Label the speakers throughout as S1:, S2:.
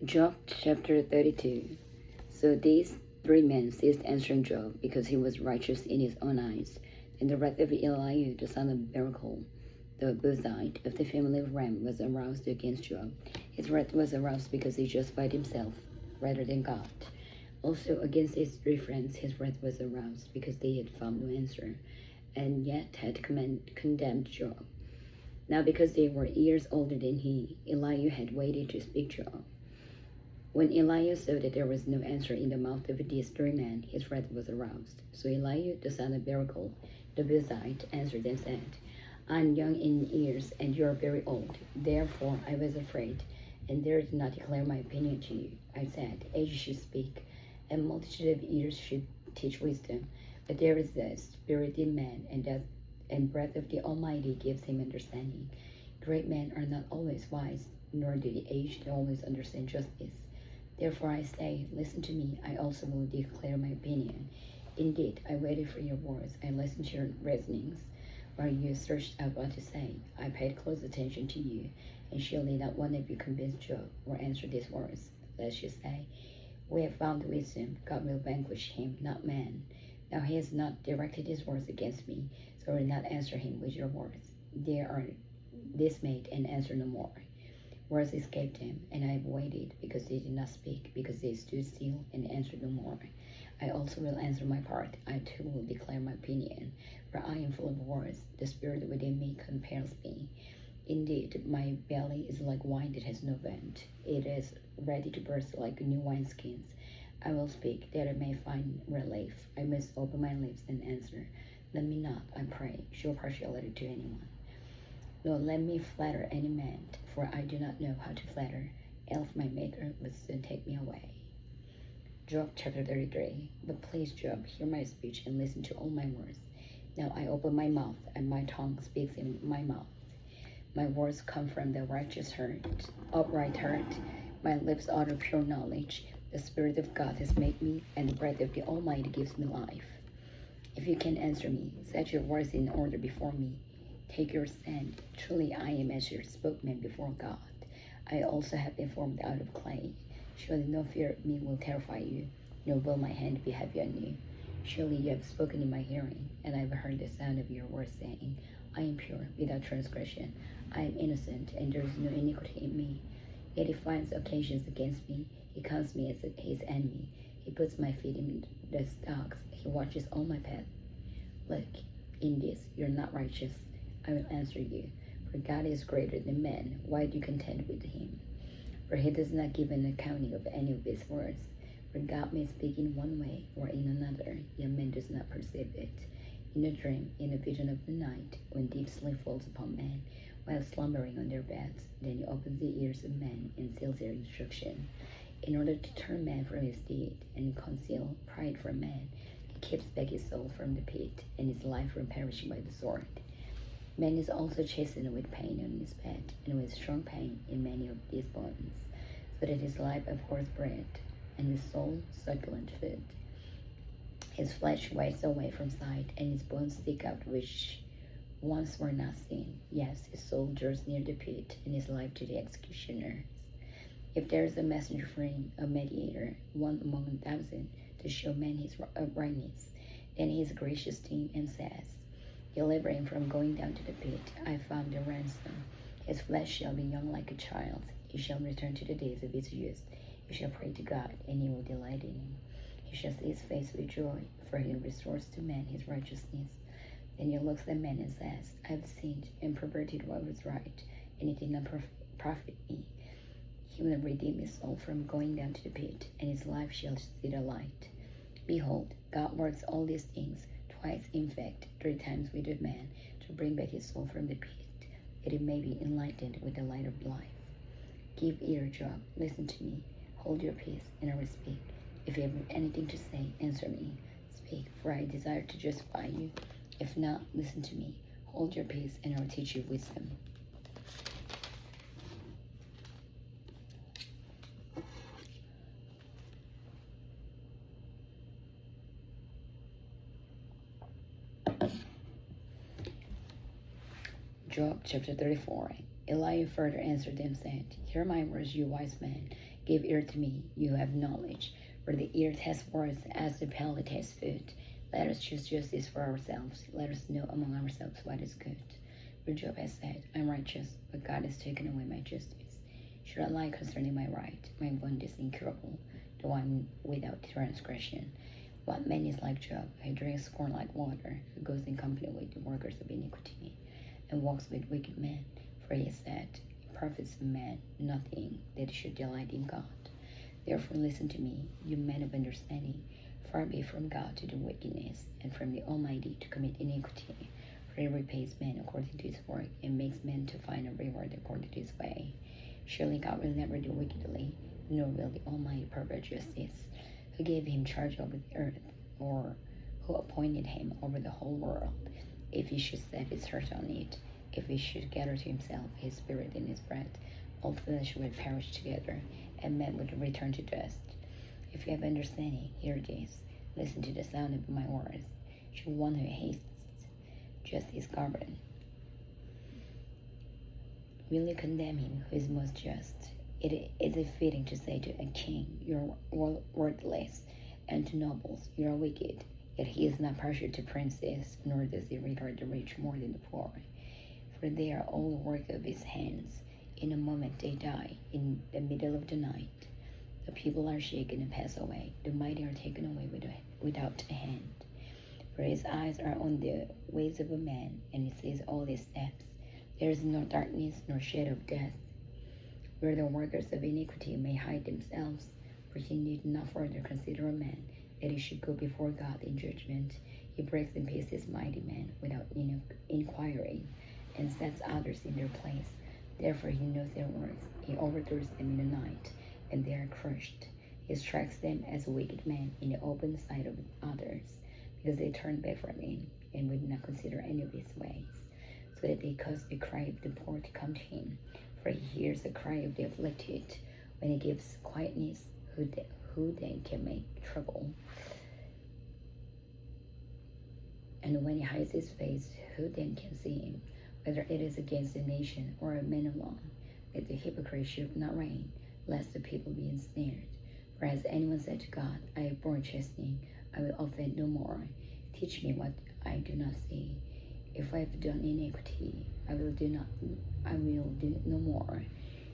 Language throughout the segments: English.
S1: Job chapter 32. So these three men ceased answering Job because he was righteous in his own eyes. And the wrath of Elihu, the son of Barachel, the Buzite of the family of Ram, was aroused against Job. His wrath was aroused because he justified himself rather than God. Also against his three friends, his wrath was aroused because they had found no answer, and yet had condemned Job. Now because they were years older than he, Elihu had waited to speak to Job. When Elihu saw that there was no answer in the mouth of these three men, his wrath was aroused. So Elihu, the son of Barachel, the Buzite, answered and said, I am young in years, and you are very old. Therefore I was afraid, and dared not declare my opinion to you. I said, Age should speak, and multitude of years should teach wisdom. But there is a spirit in man, and breath of the Almighty gives him understanding. Great men are not always wise, nor do the aged always understand justice. Therefore I say, listen to me, I also will declare my opinion. Indeed, I waited for your words, I listened to your reasonings. While you searched out what to say, I paid close attention to you, and surely not one of you convinced Job or answered these words. Lest you say, we have found wisdom, God will vanquish him, not man. Now he has not directed his words against me, so I will not answer him with your words. They are dismayed and answer no more. Words escaped him, and I have waited, because they did not speak, because they stood still and answered no more. I also will answer my part. I too will declare my opinion, for I am full of words. The spirit within me compels me. Indeed, my belly is like wine that has no vent. It is ready to burst like new wineskins. I will speak, that I may find relief. I must open my lips and answer. Let me not, I pray, show partiality to anyone. Nor let me flatter any man, for I do not know how to flatter, else my Maker would soon take me away. Job chapter 33. But please, Job, hear my speech and listen to all my words. Now I open my mouth, and my tongue speaks in my mouth. My words come from the righteous heart, upright heart. My lips utter pure knowledge. The Spirit of God has made me, and the breath of the Almighty gives me life. If you can answer me, set your words in order before me. Take your stand. Truly I am as your spokesman before God. I also have been formed out of clay. Surely no fear of me will terrify you, nor will my hand be heavy on you. Surely you have spoken in my hearing, and I have heard the sound of your words saying, I am pure, without transgression. I am innocent, and there is no iniquity in me. Yet he finds occasions against me. He counts me as his enemy. He puts my feet in the stocks. He watches all my paths. Look, in this you are not righteous. I will answer you, for God is greater than man. Why do you contend with him? For he does not give an accounting of any of his words. For God may speak in one way or in another, yet man does not perceive it. In a dream, in a vision of the night, when deep sleep falls upon men, while slumbering on their beds, then he opens the ears of men and seals their instruction, in order to turn man from his deed and conceal pride from man. He keeps back his soul from the pit, and his life from perishing by the sword. Man is also chastened with pain on his bed, and with strong pain in many of his bones, so that his life abhors bread, and his soul succulent food. His flesh wastes away from sight, and his bones stick out which once were not seen. Yes, his soul draws near the pit, and his life to the executioners. If there is a messenger for him, a mediator, one among 1,000, to show man his uprightness, then he is gracious to him and says, Deliver him from going down to the pit. I found a ransom. His flesh shall be young like a child. He shall return to the days of his youth. He shall pray to God, and he will delight in him. He shall see his face with joy, for he restores to man his righteousness. Then he looks at man and says, I have sinned and perverted what was right, and it did not profit me. He will redeem his soul from going down to the pit, and his life shall see the light. Behold, God works all these things, twice, in fact, 3 times with a man, to bring back his soul from the pit, that it may be enlightened with the light of life. Give ear, Job, listen to me. Hold your peace, and I will speak. If you have anything to say, answer me. Speak, for I desire to justify you. If not, listen to me. Hold your peace, and I will teach you wisdom. Job chapter 34. Elihu further answered them, said, Hear my words, you wise men. Give ear to me, you who have knowledge, for the ear tests words as the palate tests food. Let us choose justice for ourselves. Let us know among ourselves what is good. For Job has said, I am righteous, but God has taken away my justice. Should I lie concerning my right? My wound is incurable, though I am without transgression. What man is like Job, who drinks scorn like water, who goes in company with the workers of iniquity, and walks with wicked men? For he said, it profits a man nothing that he should delight in God. Therefore listen to me, you men of understanding. Far be from God to do wickedness, and from the Almighty to commit iniquity. For he repays man according to his work, and makes men to find a reward according to his way. Surely God will never do wickedly, nor will the Almighty pervert justice. Who gave him charge over the earth, or who appointed him over the whole world? If he should set his heart on it, if he should gather to himself his spirit and his breath, all flesh would perish together, and men would return to dust. If you have understanding, hear this. Listen to the sound of my words. Should one who hates justice govern? Will you condemn him who is most just? It is fitting to say to a king, you are worthless, and to nobles, you are wicked. Yet he is not partial to princes, nor does he regard the rich more than the poor. For they are all the work of his hands. In a moment they die, in the middle of the night. The people are shaken and pass away. The mighty are taken away without a hand. For his eyes are on the ways of a man, and he sees all his steps. There is no darkness nor shadow of death, where the workers of iniquity may hide themselves. For he need not further consider a man, that he should go before God in judgment. He breaks in pieces mighty men without inquiring, and sets others in their place. Therefore he knows their works. He overthrows them in the night, and they are crushed. He strikes them as wicked men in the open sight of others, because they turn back from him, and would not consider any of his ways, so that they cause the cry of the poor to come to him. For he hears the cry of the afflicted. When he gives quietness, who then can make trouble? And when he hides his face, who then can see him? Whether it is against a nation or a man alone, that the hypocrite should not reign, lest the people be ensnared. For has anyone said to God, I have borne chastening, I will offend no more. Teach me what I do not see. If I have done iniquity, I will do no more.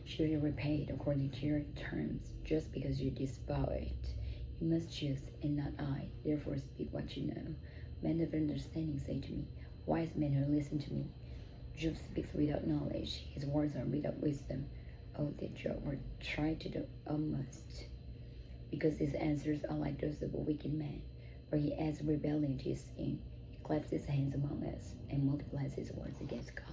S1: Should you repay it according to your terms, just because you disavow it? You must choose, and not I. Therefore speak what you know. Men of understanding say to me, wise men who listen to me. Job speaks without knowledge. His words are without wisdom. Oh, that Job were tried to the utmost, because his answers are like those of a wicked man. For he adds rebellion to his sin. He claps his hands among us, and multiplies his words against God.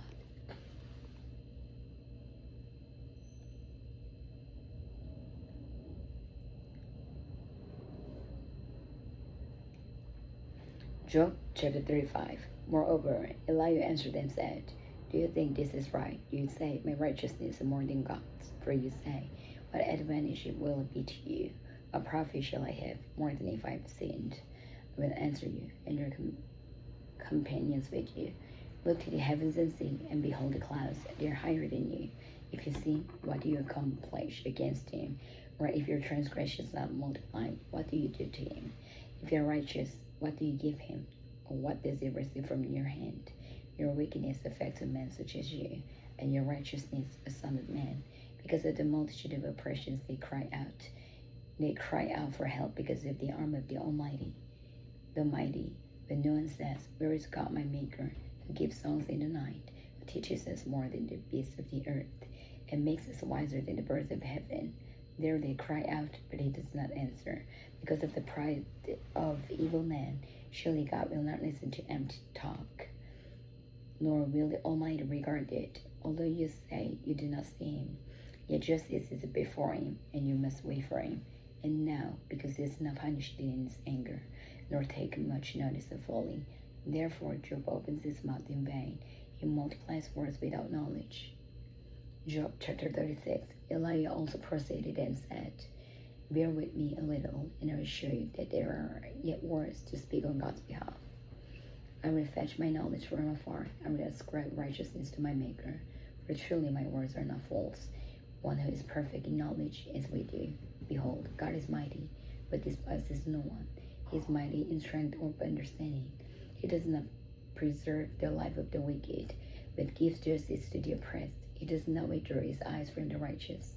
S1: Job chapter 35. Moreover, Elihu answered and said, do you think this is right? You say, my righteousness is more than God's. For you say, what advantage will it be to you? What profit shall I have more than if I have sinned? I will answer you, and your companions with you. Look to the heavens and see, and behold the clouds, they are higher than you. If you sin, what do you accomplish against him? Or if your transgressions are multiplied, what do you do to him? If you are righteous, what do you give him? Or what does he receive from your hand? Your wickedness affects a man such as you, and your righteousness a son of man. Because of the multitude of oppressions they cry out. They cry out for help because of the arm of the Almighty, the mighty. But no one says, where is God my maker, who gives songs in the night, who teaches us more than the beasts of the earth, and makes us wiser than the birds of heaven? There they cry out, but he does not answer. Because of the pride of evil men, surely God will not listen to empty talk, nor will the Almighty regard it. Although you say you do not see him, yet justice is before him, and you must wait for him. And now, because he is not punished in his anger, nor take much notice of folly, therefore Job opens his mouth in vain. He multiplies words without knowledge. Job chapter 36. Elihu also proceeded and said, bear with me a little, and I will show you that there are yet words to speak on God's behalf. I will fetch my knowledge from afar. I will ascribe righteousness to my Maker, for truly my words are not false. one who is perfect in knowledge as we do. Behold, God is mighty, but despises no one. He is mighty in strength or understanding. He does not preserve the life of the wicked, but gives justice to the oppressed. He does not withdraw his eyes from the righteous,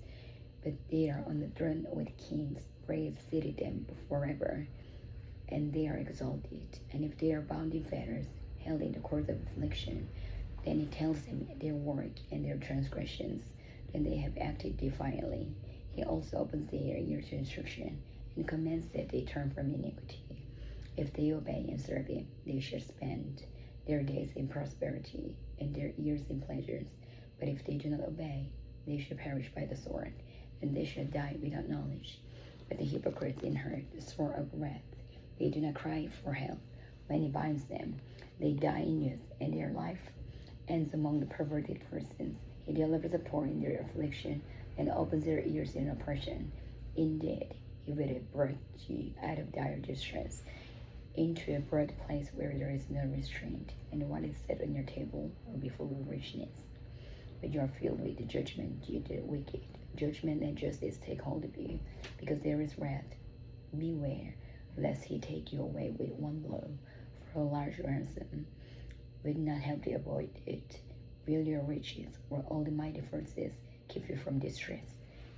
S1: but they are on the throne with kings. Praise seated them forever, and they are exalted. And if they are bound in fetters, held in the cords of affliction, then he tells them their work and their transgressions. Then they have acted defiantly. He also opens their ear to instruction, and commands that they turn from iniquity. If they obey and serve him, they shall spend their days in prosperity, and their years in pleasures. But if they do not obey, they shall perish by the sword, and they shall die without knowledge. But the hypocrites inherit the sword of wrath. They do not cry for help when he binds them. They die in youth, and their life ends among the perverted persons. He delivers the poor in their affliction, and opens their ears in oppression. Indeed, he would have brought you out of dire distress, into a broad place where there is no restraint, and what is set on your table will be full of richness. But you are filled with the judgment due to the wicked. Judgment and justice take hold of you, because there is wrath. Beware, lest he take you away with one blow for a large ransom. Will not help to avoid it. Will your riches, where all the mighty forces, keep you from distress.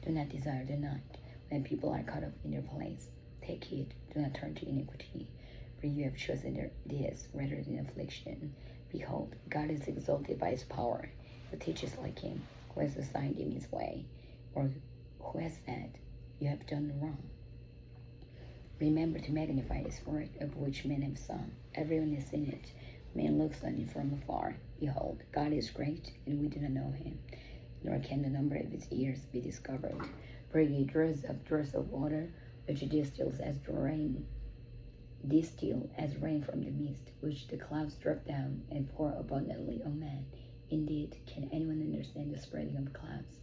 S1: Do not desire the night, when people are cut off in their place. Take heed, do not turn to iniquity, for you have chosen their death rather than affliction. Behold, God is exalted by his power. Who teaches like him? Who has assigned him his way? Or who has said, you have done wrong? Remember to magnify his work, of which men have sung. Everyone has seen it. Man looks on it from afar. Behold, God is great, and we do not know him, nor can the number of his years be discovered. For he draws up drops of water, which distills as rain from the mist, which the clouds drop down and pour abundantly on man. Indeed, can anyone understand the spreading of clouds,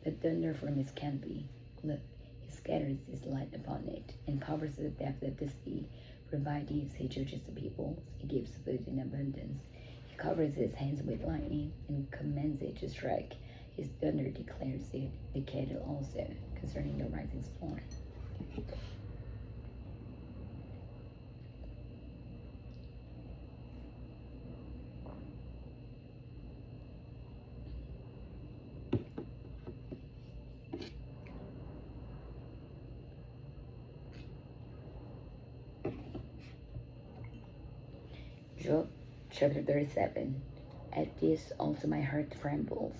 S1: the thunder from his canopy? Look, he scatters his light upon it, and covers the depth of the sea. For by these he judges the peoples, he gives food in abundance. He covers his hands with lightning, and commands it to strike. His thunder declares it, the cattle also, concerning the rising storm. Job chapter 37. At this also my heart trembles,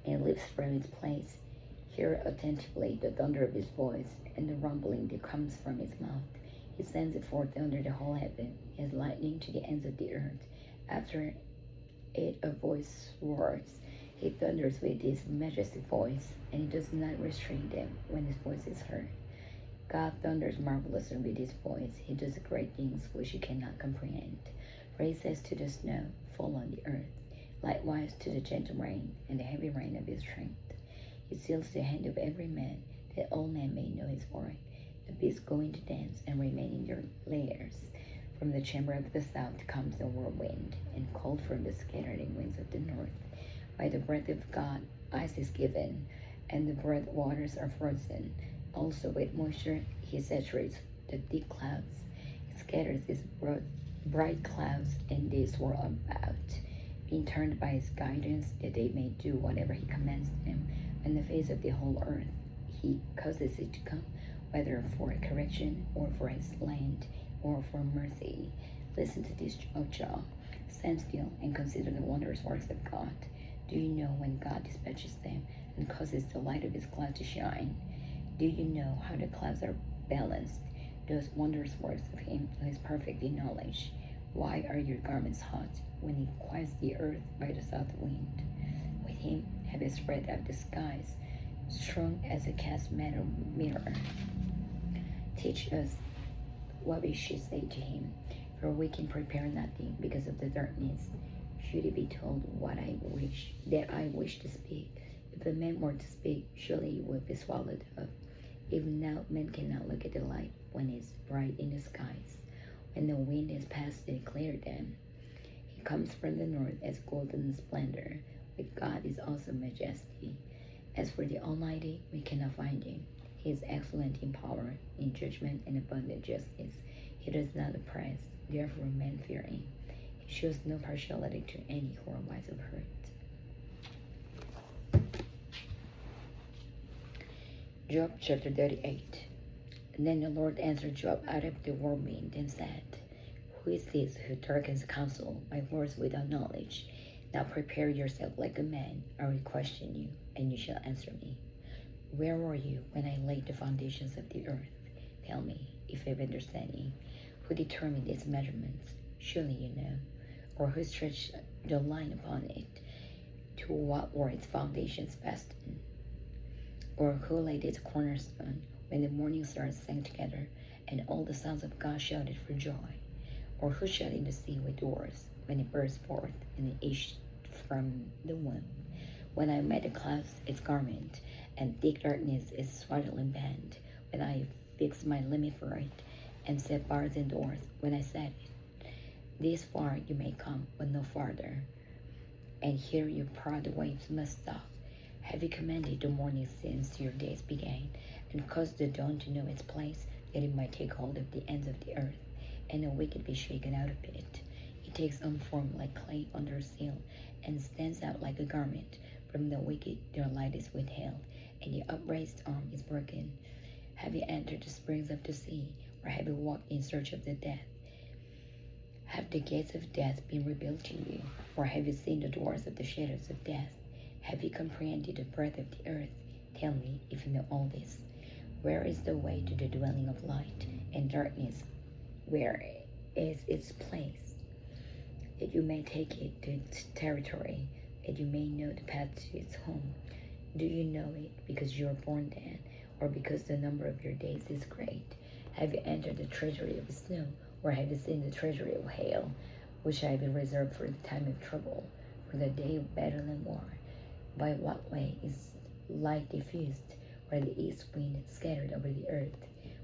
S1: and leaps from its place. Hear attentively the thunder of his voice, and the rumbling that comes from his mouth. He sends it forth under the whole heaven, his lightning to the ends of the earth. After it a voice roars. He thunders with his majestic voice, and he does not restrain them when his voice is heard. God thunders marvelously with his voice. He does great things which he cannot comprehend. For he says to the snow, fall on the earth, likewise to the gentle rain and the heavy rain of his strength. He seals the hand of every man, that all men may know his work. The beasts go into dance and remain in their lairs. From the chamber of the south comes the whirlwind, and cold from the scattering winds of the north. By the breath of God ice is given, and the broad waters are frozen. Also with moisture he saturates the thick clouds. He scatters his bright clouds, and they swirl about, being turned by his guidance, that they may do whatever he commands them. On the face of the whole earth he causes it to come, whether for correction, or for his land, or for mercy. Listen to this, O Job. Stand still and consider the wondrous works of God. Do you know when God dispatches them, and causes the light of his cloud to shine? Do you know how the clouds are balanced, those wondrous works of him who is perfect in knowledge? Why are your garments hot, when he quiets the earth by the south wind? With him have I spread out the skies, strong as a cast mirror. Teach us what we should say to him, for we can prepare nothing because of the darkness. Should it be told what I wish to speak? If a man were to speak, surely he would be swallowed up. Even now men cannot look at the light when it's bright in the skies. When the wind has passed and cleared them, he comes from the north as golden splendor. With God is also majesty. As for the Almighty, we cannot find him. He is excellent in power, in judgment, and abundant justice. He does not oppress, therefore men fear him. He shows no partiality to any who are wise of heart. Job chapter 38. And then the Lord answered Job out of the whirlwind and said, Who is this who darkens counsel by words without knowledge? Now prepare yourself like a man. I will question you, and you shall answer me. Where were you when I laid the foundations of the earth? Tell me, if you have understanding, who determined its measurements? Surely you know. Or who stretched the line upon it? To what were its foundations fastened? Or who laid its cornerstone when the morning stars sang together, and all the sons of God shouted for joy? Or who shut in the sea with doors, when it burst forth and it issued from the womb? When I made the clouds its garment, and thick darkness its swaddling band, when I fixed my limit for it, and set bars and doors, when I said, This far you may come, but no farther, and here your proud waves must stop. Have you commanded the morning since your days began, and caused the dawn to know its place, that it might take hold of the ends of the earth, and the wicked be shaken out of it? It takes on form like clay under a seal, and stands out like a garment. From the wicked their light is withheld, and the upraised arm is broken. Have you entered the springs of the sea, or have you walked in search of the death? Have the gates of death been revealed to you, or have you seen the doors of the shadows of death? Have you comprehended the breadth of the earth? Tell me, if you know all this. Where is the way to the dwelling of light, and darkness, where is its place? That you may take it to its territory, that you may know the path to its home. Do you know it because you are born then, or because the number of your days is great? Have you entered the treasury of snow, or have you seen the treasury of hail, which I have reserved for the time of trouble, for the day of battle and war? By what way is light diffused, or the east wind scattered over the earth?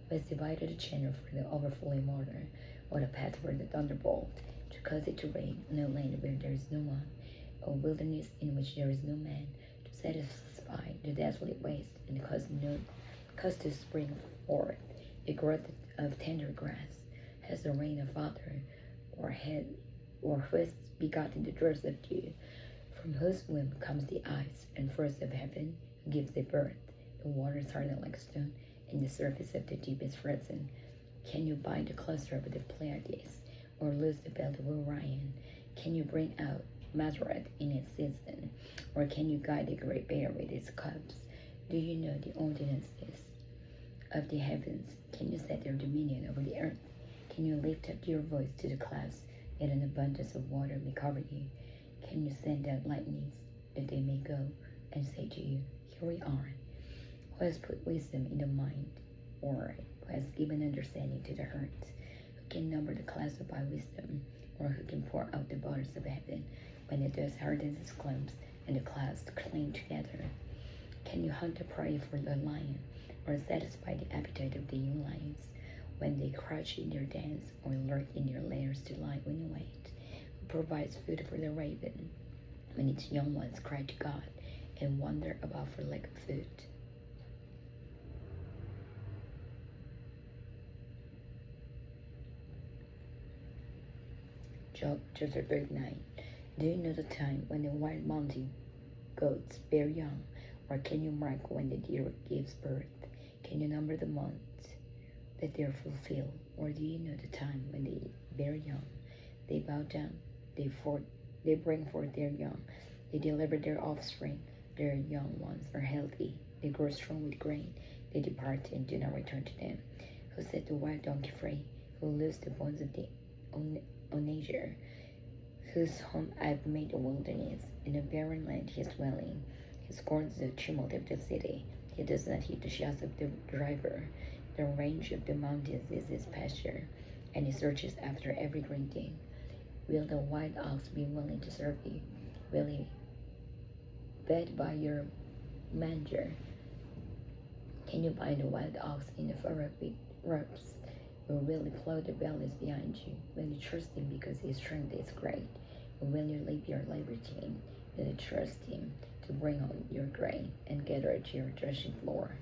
S1: Who has divided the channel for the overflowing water, or the path for the thunderbolt, to cause it to rain on a land where there is no one, a wilderness in which there is no man, to satisfy the desolate waste, and cause to spring forth the growth of tender grass? Has the rain a father, or who has begotten the drops of dew? From whose womb comes the ice, and first of heaven, who gives it birth? The waters harden like stone, and the surface of the deep is frozen. Can you bind the cluster of the Pleiades, or loose the belt of Orion? Can you bring out Mazareth in its season, or can you guide the great bear with its cubs? Do you know the ordinances of the heavens? Can you set their dominion over the earth? Can you lift up your voice to the clouds, that an abundance of water may cover you? Can you send out lightnings, that they may go and say to you, Here we are? Who has put wisdom in the mind, or who has given understanding to the heart? Who can number the clouds by wisdom, or who can pour out the waters of heaven, when the dust hardens its clumps, and the clouds cling together? Can you hunt the prey for the lion, or satisfy the appetite of the young lions, when they crouch in their dens, or lurk in their lairs to lie in wait? Who provides food for the raven, when its young ones cry to God, and wander about for lack of food? Job chapter 39. Do you know the time when the wild mountain goats bear young, or can you mark when the deer gives birth? Can you number the months that they are fulfilled, or do you know the time when they bear young? They bow down, they bring forth their young, they deliver their offspring. Their young ones are healthy, they grow strong with grain. They depart and do not return to them. Who set the wild donkey free? Who loosed the bones of the onager? Whose home I have made a wilderness, in a barren land his dwelling. He scorns the tumult of the city. He does not heed the shouts of the driver. The range of the mountains is his pasture, and he searches after every green thing. Will the wild ox be willing to serve you? Will he bed by your manger? Can you bind a wild ox in a furrow with ropes? Or will he plow the valleys behind you? Will you trust him because his strength is great? Or will you leave your liberty? Will you trust him to bring home your grain and gather it to your threshing floor.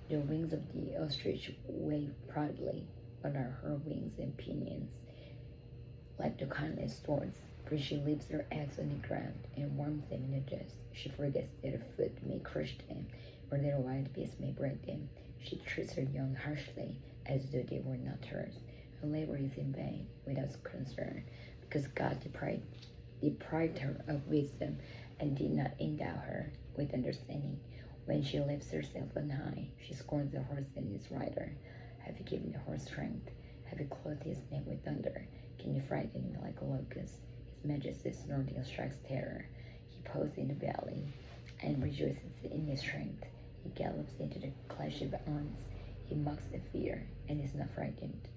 S1: The wings of the ostrich wave proudly, but are her wings and pinions like the kindly storks, for she leaves her eggs on the ground and warms them in the dust. She forgets that a foot may crush them, or that a wild beast may break them. She treats her young harshly, as though they were not hers. Her labor is in vain, without concern, because God deprived her of wisdom and did not endow her with understanding. When she lifts herself on high, she scorns the horse and its rider. Have you given the horse strength? Have you clothed his neck with thunder? Can you frighten him like a locust? His majesty's snorting strikes terror. He paws in the valley and rejoices in his strength. He gallops into the clash of arms. He mocks the fear and is not frightened,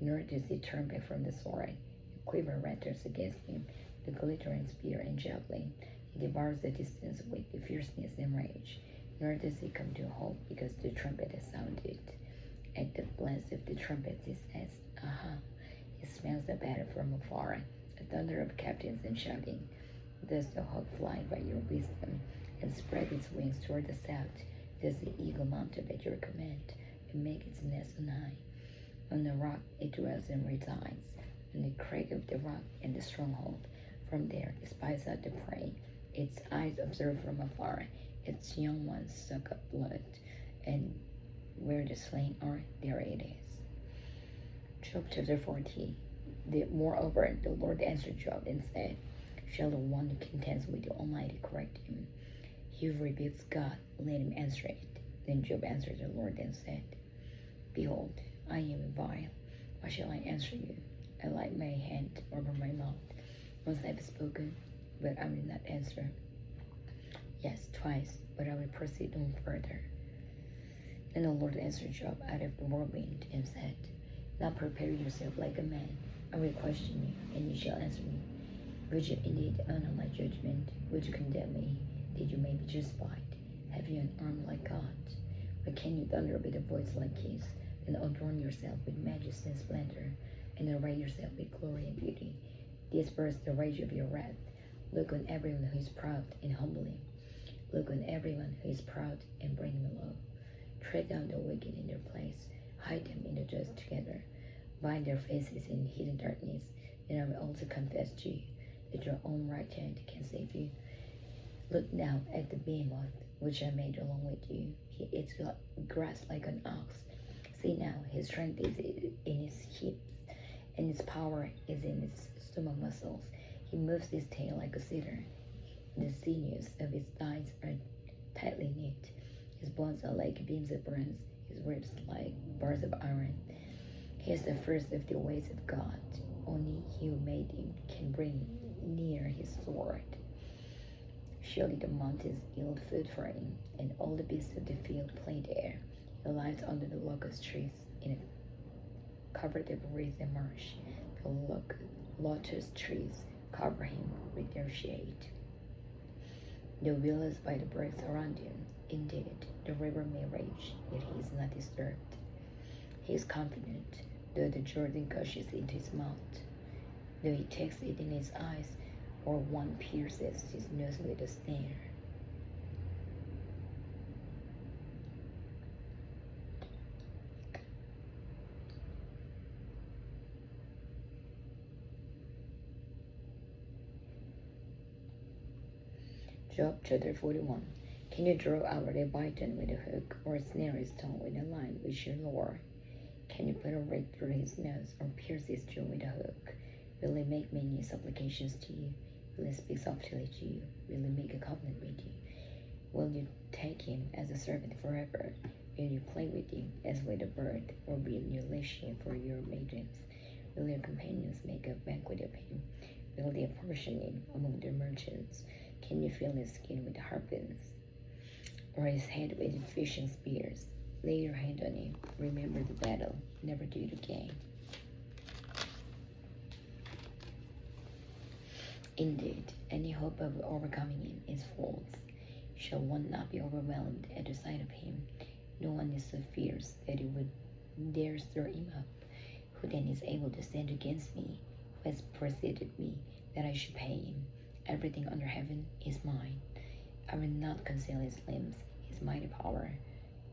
S1: nor does he turn back from the sword. The quiver rattles against him, the glittering spear and javelin. He devours the distance with the fierceness and rage, nor does he come to a halt because the trumpet has sounded. At the blast of the trumpet he says, "Aha!" He smells the battle from afar, a thunder of captains and shouting. Does the hawk fly by your wisdom and spread its wings toward the south? Does the eagle mount up at your command and make its nest on high? On the rock it dwells and resides, on the crag of the rock and the stronghold. From there it spies out the prey. Its eyes observe from afar. Its young ones suck up blood, and where the slain are, there it is. Job chapter 40. Moreover, the Lord answered Job and said, Shall the one who contends with the Almighty correct him? He who rebukes God, let him answer it. Then Job answered the Lord and said, Behold, I am vile. What shall I answer you? I light my hand over my mouth. Once I have spoken, but I will not answer. Yes, twice, but I will proceed no further. Then the Lord answered Job out of the whirlwind and said, Now prepare yourself like a man. I will question you, and you shall answer me. Would you indeed honor my judgment? Would you condemn me, that you may be justified? Have you an arm like God? Or can you thunder with a voice like his, and adorn yourself with majesty and splendor, and array yourself with glory and beauty? Disperse the rage of your wrath. Look on everyone who is proud and humble him. Look on everyone who is proud and bring him low. Tread down the wicked in their place. Hide them in the dust together. Bind their faces in hidden darkness. And I will also confess to you that your own right hand can save you. Look now at the behemoth which I made along with you. He eats grass like an ox. See now, his strength is in his hips, and his power is in his stomach muscles. He moves his tail like a cedar. The sinews of his thighs are tightly knit. His bones are like beams of bronze, his ribs like bars of iron. He is the first of the ways of God. Only he who made him can bring near his sword. Surely the mountains yield food for him, and all the beasts of the field play there. He lies under the locust trees in a covert of reeds and marsh. The lotus trees cover him with their shade. The willows by the brooks surround him. Indeed, the river may rage, yet he is not disturbed. He is confident, though the Jordan gushes into his mouth, though he takes it in his eyes, or one pierces his nose with a snare. Job chapter 41. Can you draw out a python with a hook, or snare his tongue with a line with your lure? Can you put a rake through his nose, or pierce his jaw with a hook? Will he make many supplications to you? Will he speak softly to you? Will he make a covenant with you? Will you take him as a servant forever? Will you play with him as with a bird, or will you lash him for your maidens? Will your companions make a banquet of him? Will they apportion him among their merchants? Can you fill his skin with harpoons, or his head with fishing spears? Lay your hand on him. Remember the battle. Never do it again. Indeed, any hope of overcoming him is false. Shall one not be overwhelmed at the sight of him? No one is so fierce that it would dare stir him up. Who then is able to stand against me? Who has preceded me that I should pay him? Everything under heaven is mine. I will not conceal his limbs, his mighty power,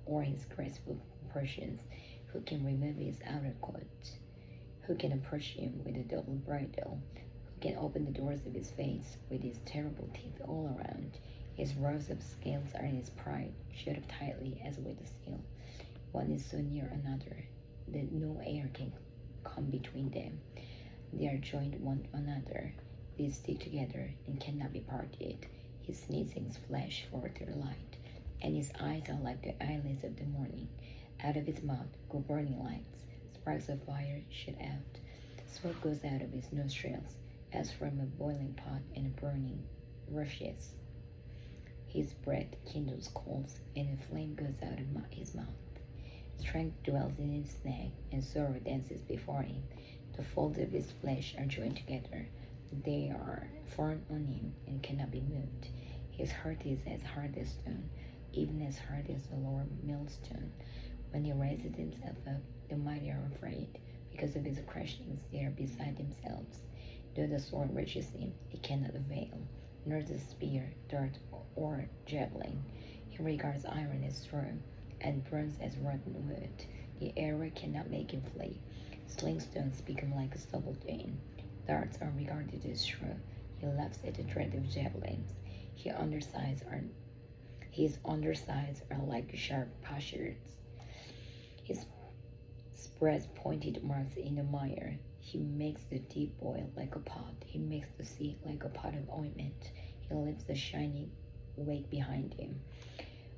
S1: or his graceful proportions. Who can remove his outer coat? Who can approach him with a double bridle? Who can open the doors of his face with his terrible teeth all around? His rows of scales are in his pride, shut up tightly as with a seal. One is so near another that no air can come between them. They are joined one another. They stick together and cannot be parted. His sneezings flash forth to the light, and his eyes are like the eyelids of the morning. Out of his mouth go burning lights. Sparks of fire shoot out. Smoke goes out of his nostrils, as from a boiling pot and burning rushes. His breath kindles coals, and a flame goes out of his mouth. Strength dwells in his neck, and sorrow dances before him. The folds of his flesh are joined together. They are firm on him and cannot be moved. His heart is as hard as stone, even as hard as a lower millstone. When he raises himself up, the mighty are afraid. Because of his crushings, they are beside themselves. Though the sword reaches him, it cannot avail, nor the spear, dart, or javelin. He regards iron as straw, and bronze as rotten wood. The arrow cannot make him flee. Slingstones become like a stubble chain. Darts are regarded as straw. He laughs at the dread of javelins. His undersides are like sharp pashers. His spreads pointed marks in the mire. He makes the deep boil like a pot. He makes the sea like a pot of ointment. He leaves the shining wake behind him.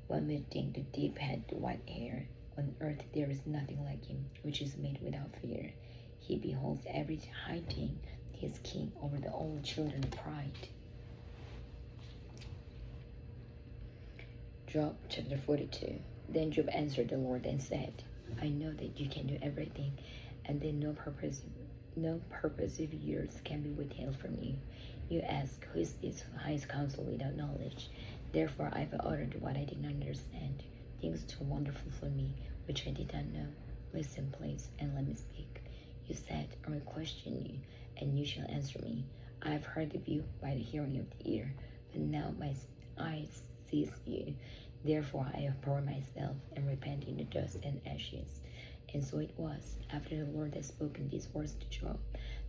S1: One would think the deep had white hair. On earth there is nothing like him, which is made without fear. He beholds every high thing. He is king over the old children of pride. Job chapter 42. Then Job answered the Lord and said, I know that you can do everything, and that no purpose of yours can be withheld from you. You ask, who is this who hides counsel without knowledge? Therefore I have uttered what I did not understand, things too wonderful for me, which I did not know. Listen, please, and let me speak. You said, I will question you, and you shall answer me. I have heard of you by the hearing of the ear, but now my eyes sees you. Therefore I have poured myself and repent in the dust and ashes. And so it was, after the Lord had spoken these words to Job,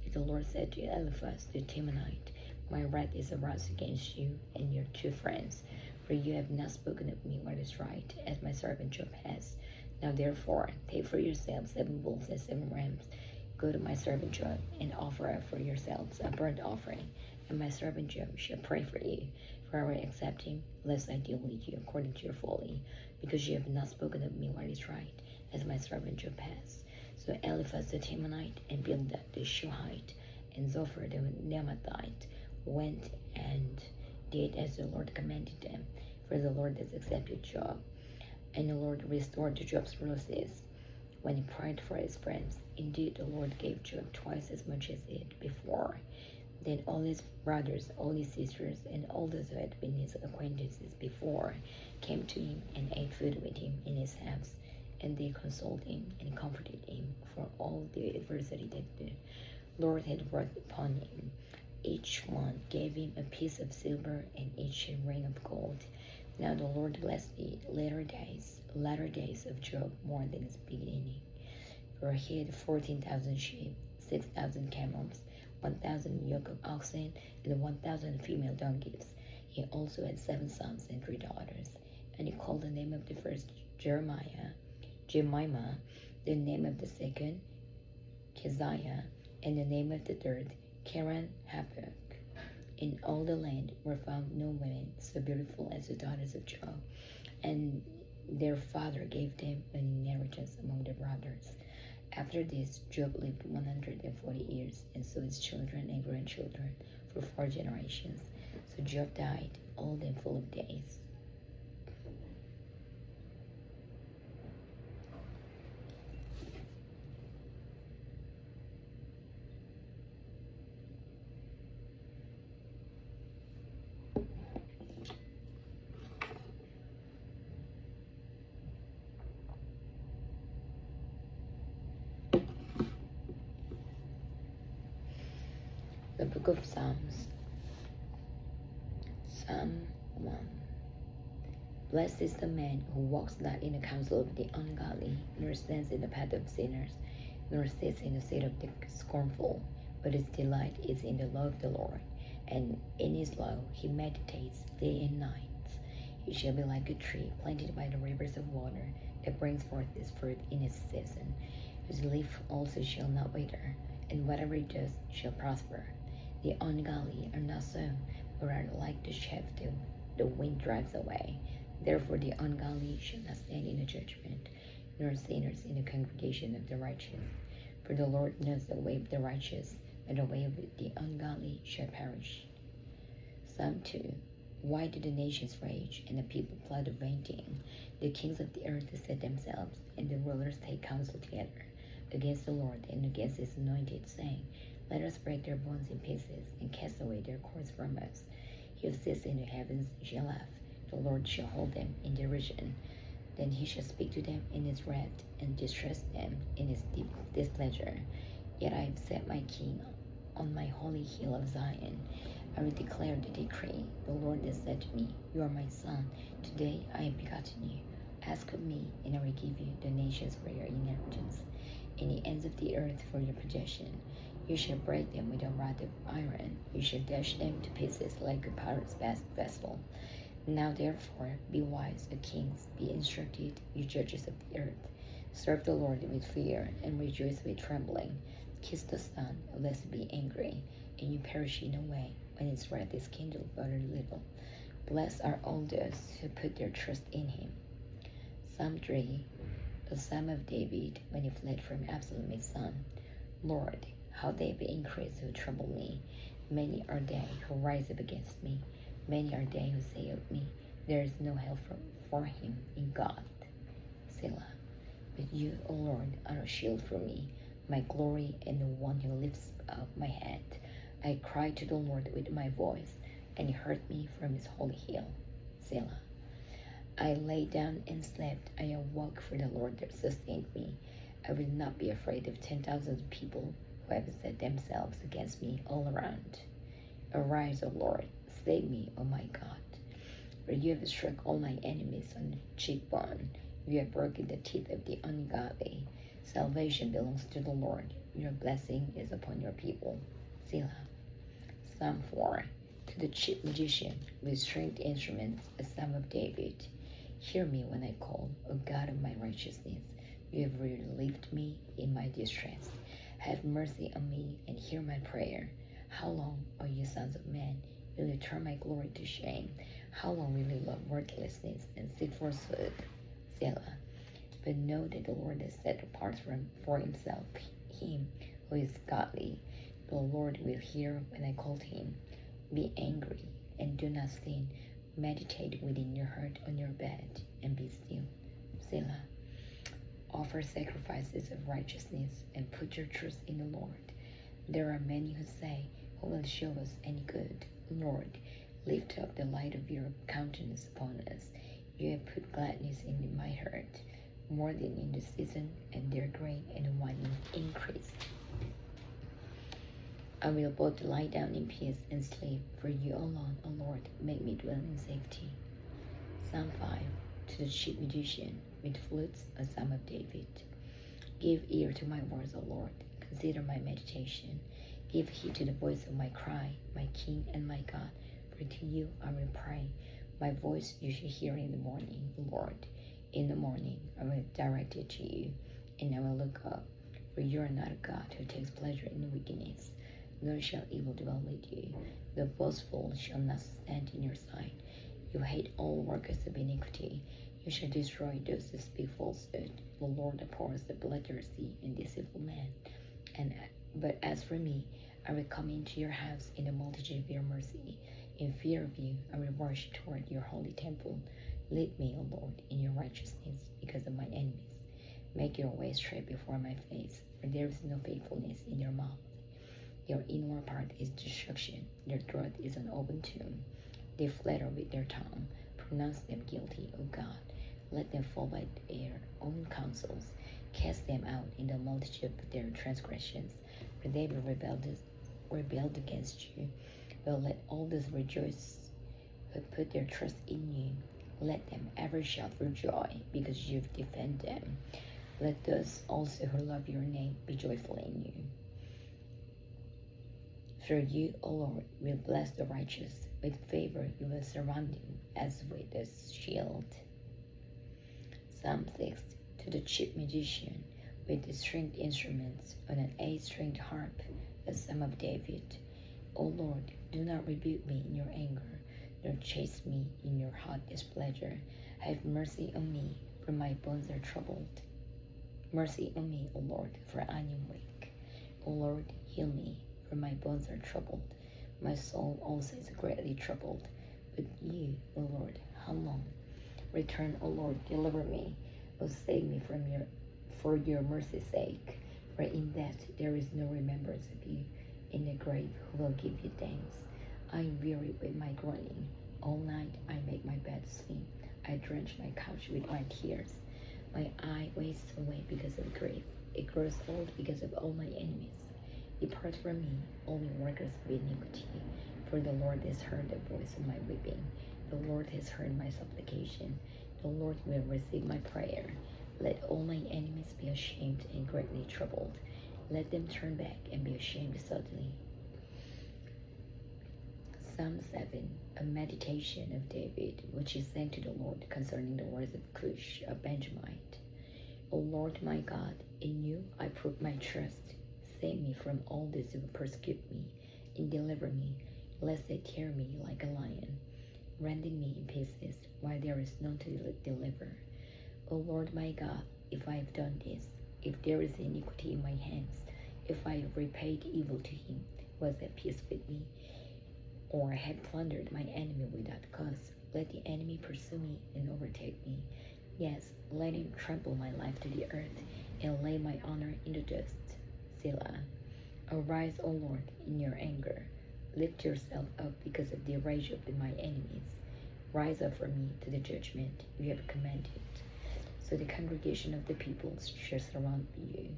S1: that the Lord said to Eliphaz the Temanite, my wrath is aroused against you and your two friends, for you have not spoken of me what is right, as my servant Job has. Now therefore, take for yourselves 7 bulls and 7 rams. Go to my servant Job, and offer up for yourselves a burnt offering, and my servant Job shall pray for you. For I will accept him, lest I deal with you according to your folly, because you have not spoken of me what is right, as my servant Job has. So Eliphaz the Temanite, and Bildad the Shuhite, and Zophar the Naamathite went and did as the Lord commanded them, for the Lord has accepted Job. And the Lord restored Job's losses when he prayed for his friends. Indeed, the Lord gave Job twice as much as he had before. Then all his brothers, all his sisters, and all those who had been his acquaintances before came to him and ate food with him in his house. And they consoled him and comforted him for all the adversity that the Lord had brought upon him. Each one gave him a piece of silver, and each a ring of gold. Now the Lord blessed the latter days of Job more than his beginning. For he had 14,000 sheep, 6,000 camels, 1,000 yoke of oxen, and 1,000 female donkeys. He also had 7 sons and 3 daughters. And he called the name of the first Jemimah, the name of the second Keziah, and the name of the third Karen Hapuk. In all the land were found no women so beautiful as the daughters of Job, and their father gave them an inheritance among their brothers. After this, Job lived 140 years, and so his children and grandchildren for 4 generations. So Job died, old and full of days. The Book of Psalms. Psalm 1. Blessed is the man who walks not in the counsel of the ungodly, nor stands in the path of sinners, nor sits in the seat of the scornful, but his delight is in the law of the Lord, and in his law he meditates day and night. He shall be like a tree planted by the rivers of water, that brings forth its fruit in its season. His leaf also shall not wither, and whatever he does shall prosper. The ungodly are not so, but are like the chaff the wind drives away. Therefore the ungodly shall not stand in the judgment, nor sinners in the congregation of the righteous. For the Lord knows the way of the righteous, but the way of the ungodly shall perish. Psalm 2. Why do the nations rage, and the people plot a vain thing? The kings of the earth set themselves, and the rulers take counsel together against the Lord and against his anointed, saying, Let us break their bones in pieces, and cast away their cords from us. He who sits in the heavens shall laugh, the Lord shall hold them in derision. Then he shall speak to them in his wrath, and distress them in his deep displeasure. Yet I have set my king on my holy hill of Zion. I will declare the decree. The Lord has said to me, You are my son. Today I have begotten you. Ask of me, and I will give you the nations for your inheritance, and the ends of the earth for your possession. You shall break them with a rod of iron. You shall dash them to pieces like a potter's vessel. Now therefore be wise, O kings, be instructed, you judges of the earth. Serve the Lord with fear, and rejoice with trembling. Kiss the Son, lest he be angry, and you perish in a way, when his wrath is kindled but a little. Blessed are all those who put their trust in him. Psalm 3. The Psalm of David, when he fled from Absalom his son. Lord, how they have increased who trouble me. Many are they who rise up against me. Many are they who say of me, There is no help for him in God. Selah. But you, O Lord, are a shield for me, my glory, and the one who lifts up my head. I cried to the Lord with my voice, and he heard me from his holy hill. Selah. I lay down and slept. I awoke, for the Lord that sustained me. I will not be afraid of 10,000 people who have set themselves against me all around. Arise, O Lord, save me, O my God. For you have struck all my enemies on the cheekbone. You have broken the teeth of the ungodly. Salvation belongs to the Lord. Your blessing is upon your people. Selah. Psalm 4. To the chief magician with stringed instruments, a psalm of David. Hear me when I call, O God of my righteousness. You have relieved me in my distress. Have mercy on me and hear my prayer. How long, O you sons of men, will you turn my glory to shame? How long will you love worthlessness and seek falsehood? Selah. But know that the Lord has set apart for himself him who is godly. The Lord will hear when I call to him. Be angry and do not sin. Meditate within your heart on your bed and be still. Selah. Offer sacrifices of righteousness and put your trust in the Lord. There are many who say, Who will show us any good? Lord, lift up the light of your countenance upon us. You have put gladness in my heart, more than in the season, and their grain and wine increase. I will both lie down in peace and sleep, for you alone, O Lord, make me dwell in safety. Psalm 5. To the chief magician, with flutes, a psalm of David. Give ear to my words, O Lord. Consider my meditation. Give heed to the voice of my cry, my King and my God, for to you I will pray. My voice you shall hear in the morning, Lord. In the morning I will direct it to you, and I will look up, for you are not a God who takes pleasure in wickedness, nor shall evil dwell with you. The boastful shall not stand in your sight. You hate all workers of iniquity. You shall destroy those who speak falsehood. The Lord abhors the bloodthirsty and deceitful man. But as for me, I will come into your house in the multitude of your mercy. In fear of you, I will rush toward your holy temple. Lead me, O Lord, in your righteousness because of my enemies. Make your way straight before my face, for there is no faithfulness in your mouth. Your inward part is destruction. Their throat is an open tomb. They flatter with their tongue. Pronounce them guilty, O God. Let them fall by their own counsels. Cast them out in the multitude of their transgressions, for they have rebelled against you. But let all those rejoice who put their trust in you. Let them ever shout for joy, because you've defended them. Let those also who love your name be joyful in you. For you, O Lord, will bless the righteous. With favor you will surround him as with a shield. Psalm 6. To the chief musician, with the stringed instruments, on an 8-stringed harp, a psalm of David. O Lord, do not rebuke me in your anger, nor chase me in your hot displeasure. Have mercy on me, for my bones are troubled. Mercy on me, O Lord, for I am weak. O Lord, heal me, for my bones are troubled. My soul also is greatly troubled. But you, O Lord, how long? Return, O Lord, deliver me. O save me for your mercy's sake. For in death there is no remembrance of you. In the grave who will give you thanks? I am weary with my groaning. All night I make my bed sleep. I drench my couch with my tears. My eye wastes away because of grief. It grows old because of all my enemies. Depart from me, all you workers of iniquity, for the Lord has heard the voice of my weeping. The Lord has heard my supplication. The Lord will receive my prayer. Let all my enemies be ashamed and greatly troubled. Let them turn back and be ashamed suddenly. Psalm 7, a meditation of David, which he sang to the Lord concerning the words of Cush, a Benjamite. O Lord my God, in you I put my trust. Save me from all those who persecute me, and deliver me, lest they tear me like a lion, rending me in pieces, while there is none to deliver. O Lord my God, if I have done this, if there is iniquity in my hands, if I have repaid evil to him, was at peace with me, or had plundered my enemy without cause, let the enemy pursue me and overtake me. Yes, let him trample my life to the earth, and lay my honor in the dust. Selah. Arise, O Lord, in your anger. Lift yourself up because of the rage of my enemies. Rise up for me to the judgment you have commanded. So the congregation of the peoples shall surround you.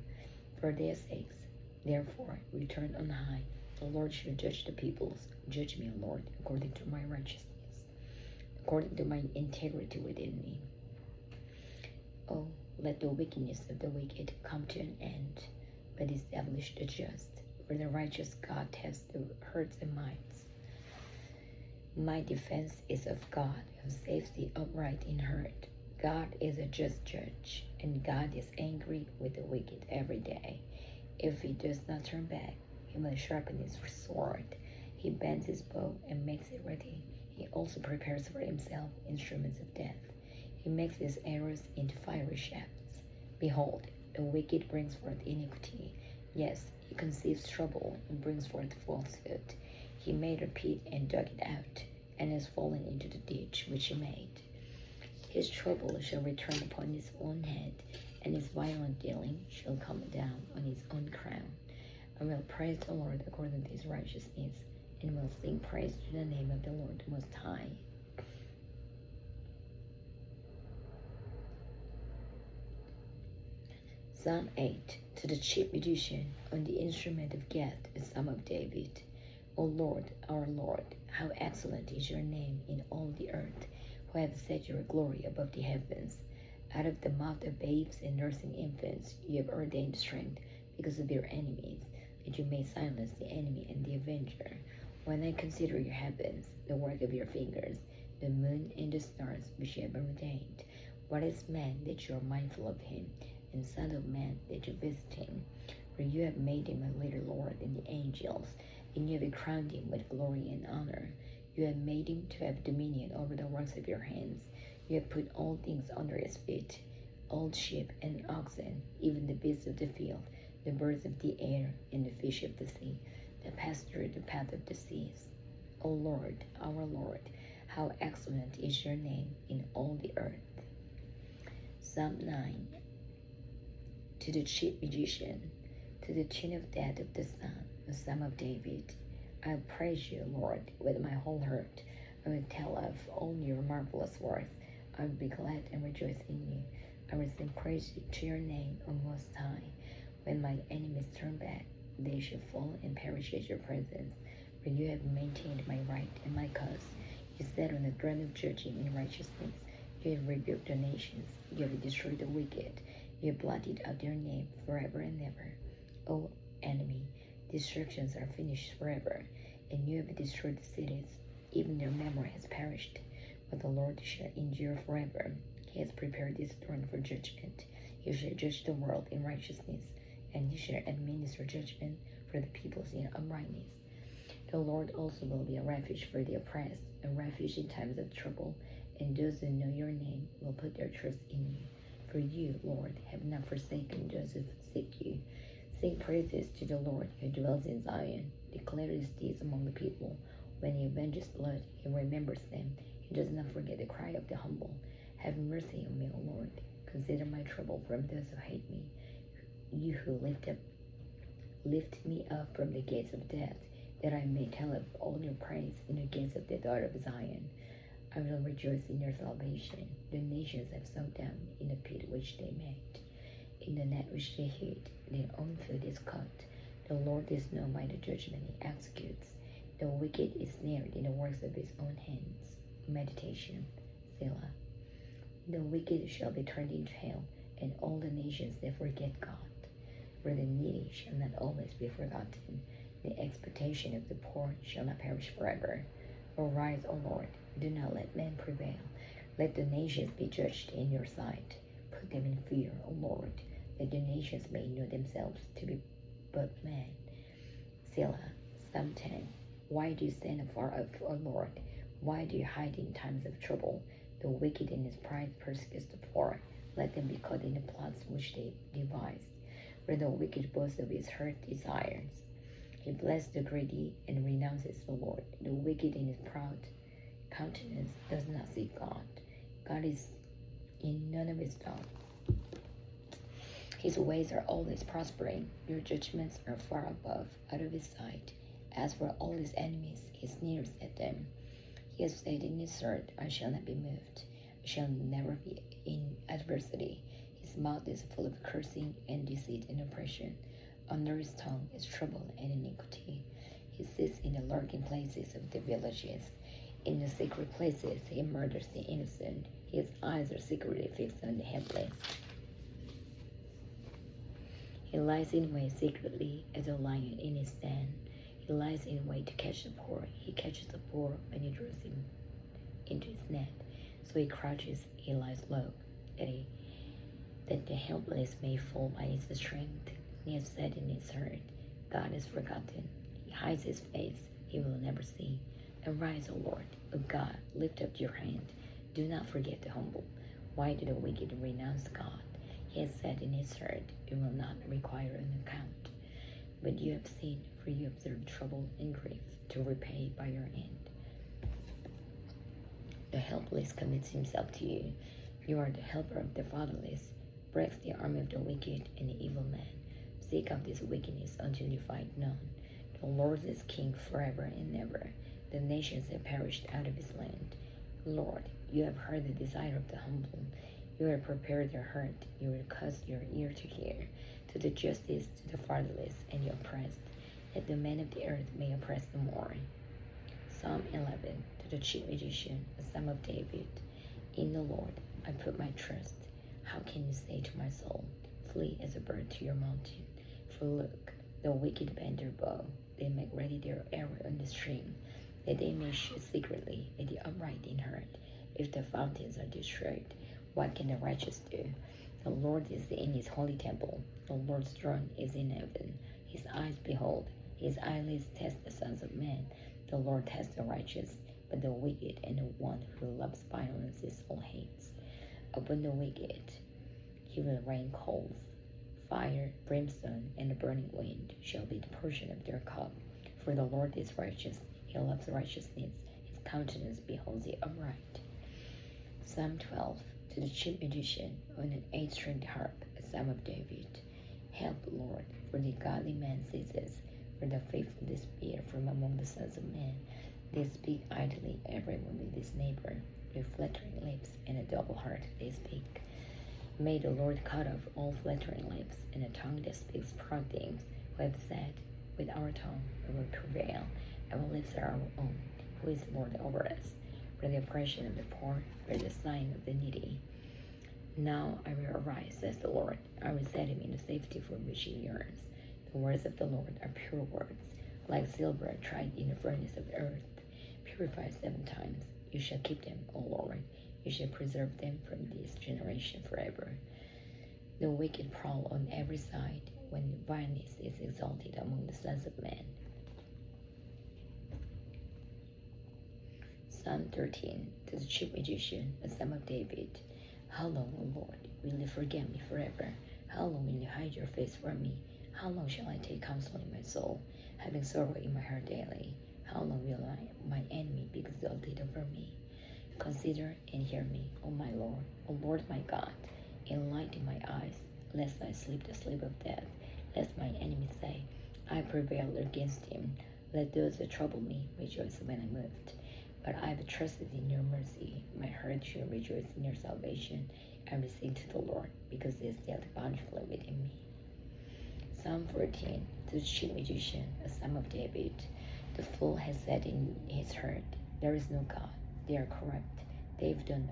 S1: For their sakes, therefore, return on high. The Lord shall judge the peoples. Judge me, O Lord, according to my righteousness, according to my integrity within me. Oh, let the wickedness of the wicked come to an end, but establish the just. For the righteous God tests the hearts and minds. My defense is of God, who saves the upright in heart. God is a just judge, and God is angry with the wicked every day. If he does not turn back, he will sharpen his sword. He bends his bow and makes it ready. He also prepares for himself instruments of death. He makes his arrows into fiery shafts. Behold, the wicked brings forth iniquity. Yes, he conceives trouble and brings forth falsehood. He made a pit and dug it out, and has fallen into the ditch which he made. His trouble shall return upon his own head, and his violent dealing shall come down on his own crown. I will praise the Lord according to his righteousness, and will sing praise to the name of the Lord Most High. Psalm 8, to the chief musician, on the instrument of Gath, a psalm of David. O Lord, our Lord, how excellent is your name in all the earth, who have set your glory above the heavens. Out of the mouth of babes and nursing infants you have ordained strength because of your enemies, that you may silence the enemy and the avenger. When I consider your heavens, the work of your fingers, the moon and the stars which you have ordained, what is man that you are mindful of him, and son of man that you visit him? For you have made him a little lower than the angels, and you have crowned him with glory and honor. You have made him to have dominion over the works of your hands. You have put all things under his feet, all sheep and oxen, even the beasts of the field, the birds of the air, and the fish of the sea, that pass through the path of the seas. O Lord, our Lord, how excellent is your name in all the earth. Psalm 9, to the chief musician, to the tune of death of the Son, the Psalm of David. I praise you, Lord, with my whole heart. I will tell of all your marvelous works. I will be glad and rejoice in you. I will sing praise to your name, O Most High. When my enemies turn back, they shall fall and perish at your presence. For you have maintained my right and my cause. You sat on the throne of judging in righteousness. You have rebuked the nations. You have destroyed the wicked. You have blotted out their name forever and ever. O enemy, destructions are finished forever, and you have destroyed the cities. Even their memory has perished. But the Lord shall endure forever. He has prepared his throne for judgment. He shall judge the world in righteousness, and he shall administer judgment for the peoples in uprightness. The Lord also will be a refuge for the oppressed, a refuge in times of trouble, and those who know your name will put their trust in you. For you, Lord, have not forsaken those who seek you. Sing praises to the Lord who dwells in Zion. Declare his deeds among the people. When he avenges blood, he remembers them. He does not forget the cry of the humble. Have mercy on me, O Lord. Consider my trouble from those who hate me. You who lift me up from the gates of death, that I may tell of all your praise in the gates of the daughter of Zion. I will rejoice in your salvation. The nations have sunk down in the pit which they made. In the net which they hid, their own foot is caught. The Lord is known by the judgment he executes. The wicked is snared in the works of his own hands. Meditation, Selah. The wicked shall be turned into hell, and all the nations that forget God. For the needy shall not always be forgotten. The expectation of the poor shall not perish forever. Arise, O Lord, do not let men prevail. Let the nations be judged in your sight. Put them in fear, O Lord, that the nations may know themselves to be but men. Selah, Psalm 10. Why do you stand afar off, O Lord? Why do you hide in times of trouble? The wicked in his pride persecutes the poor. Let them be caught in the plots which they devise. For the wicked boasts of his hurt desires. He blesses the greedy and renounces the Lord. The wicked in his proud countenance does not seek God. God is in none of his thoughts. His ways are always prospering. Your judgments are far above, out of his sight. As for all his enemies, he sneers at them. He has said in his heart, I shall not be moved. I shall never be in adversity. His mouth is full of cursing and deceit and oppression. Under his tongue is trouble and iniquity. He sits in the lurking places of the villages. In the secret places he murders the innocent. His eyes are secretly fixed on the helpless. He lies in wait secretly as a lion in his den. He lies in wait to catch the poor. He catches the poor when he draws him into his net. So he crouches, he lies low, that the helpless may fall by his strength. He has said in his heart, God is forgotten. He hides his face, he will never see. Arise, O Lord, O God, lift up your hand. Do not forget the humble. Why do the wicked renounce God? He has said in his heart, it will not require an account. But you have seen, for you observe trouble and grief, to repay by your end. The helpless commits himself to you. You are the helper of the fatherless, breaks the arm of the wicked and the evil man. Seek out this wickedness until you find none. The Lord is king forever and ever. The nations have perished out of his land. Lord, you have heard the desire of the humble. You have prepared their heart. You will cause your ear to hear, to do justice to the fatherless and the oppressed, that the men of the earth may oppress the more. Psalm 11, to the chief magician, a psalm of David. In the Lord I put my trust. How can you say to my soul, flee as a bird to your mountain? For look, the wicked bend their bow. They make ready their arrow on the string, that they may shoot secretly at the upright in heart. If the fountains are destroyed, what can the righteous do? The Lord is in his holy temple. The Lord's throne is in heaven. His eyes behold. His eyelids test the sons of men. The Lord tests the righteous, but the wicked and the one who loves violence his soul hates. Upon the wicked he will rain coals. Fire, brimstone, and a burning wind shall be the portion of their cup. For the Lord is righteous. He loves righteousness. His countenance beholds the upright. Psalm 12, to the chief magician, on an 8-stringed harp, a psalm of David. Help, Lord, for the godly man ceases, for the faithful disappear from among the sons of men. They speak idly, everyone with his neighbor. With flattering lips and a double heart they speak. May the Lord cut off all flattering lips and a tongue that speaks proud things, who have said, with our tongue we will prevail, our lips are our own. Who is Lord over us? for the oppression of the poor, for the sighing of the needy. Now I will arise, says the Lord. I will set him in the safety for which he yearns. The words of the Lord are pure words, like silver tried in the furnace of earth, purified 7 times. You shall keep them, O Lord. You shall preserve them from this generation forever. The wicked prowl on every side, when violence is exalted among the sons of men. Psalm 13, to the chief magician, a son of David. How long, O Lord, will you forget me forever? How long will you hide your face from me? How long shall I take counsel in my soul, having sorrow in my heart daily? How long will my enemy be exalted over me? Consider and hear me, O my Lord, O Lord my God. Enlighten my eyes, lest I sleep the sleep of death, lest my enemy say, I prevail against him. Let those that trouble me rejoice when I'm moved. But I have trusted in your mercy. My heart shall rejoice in your salvation. I will sing to the Lord, because he has dealt bountifully within me. Psalm 14, to the chief magician, a son of David. The fool has said in his heart, there is no God. They are corrupt. They've done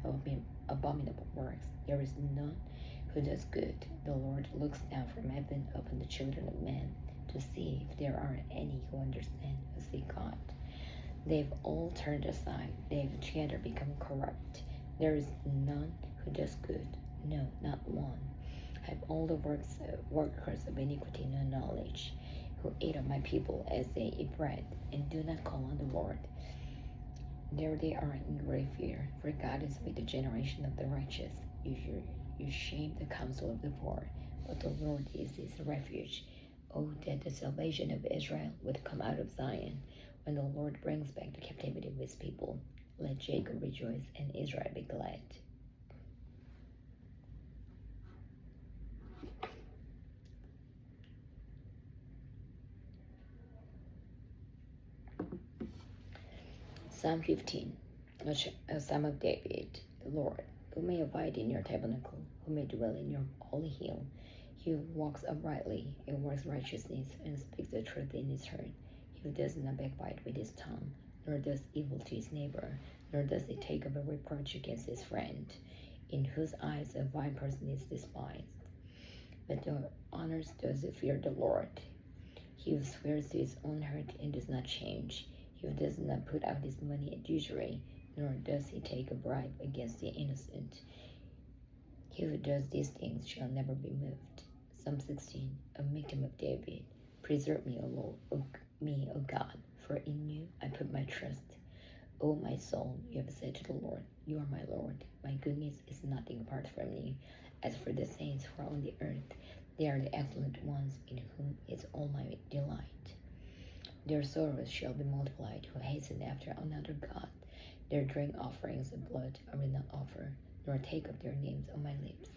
S1: abominable works. There is none who does good. The Lord looks down from heaven upon the children of men to see if there are any who understand or seek God. They've all turned aside. They've together become corrupt. There is none who does good. No, not one. Have all the workers of iniquity no knowledge, who eat of my people as they eat bread, and do not call on the Lord. There they are in great fear, for God is with the generation of the righteous. You shame the counsel of the poor, but the Lord is his refuge. Oh, that the salvation of Israel would come out of Zion, when the Lord brings back the captivity of his people. Let Jacob rejoice and Israel be glad. Psalm 15, a Psalm of David. The Lord, who may abide in your tabernacle, who may dwell in your holy hill. He who walks uprightly and works righteousness and speaks the truth in his heart. He who does not backbite with his tongue, nor does evil to his neighbor, nor does he take up a reproach against his friend, in whose eyes a vile person is despised, but the honors those who fear the Lord. He who swears to his own hurt and does not change. He who does not put out his money at usury, nor does he take a bribe against the innocent. He who does these things shall never be moved. Psalm 16, a victim of David. Preserve me, O Lord, O God, for in you I put my trust. O my soul, you have said to the Lord, you are my Lord. My goodness is nothing apart from you. As for the saints who are on the earth, they are the excellent ones in whom is all my delight. Their sorrows shall be multiplied who hasten after another God. Their drink offerings of blood I will not offer, nor take up their names on my lips.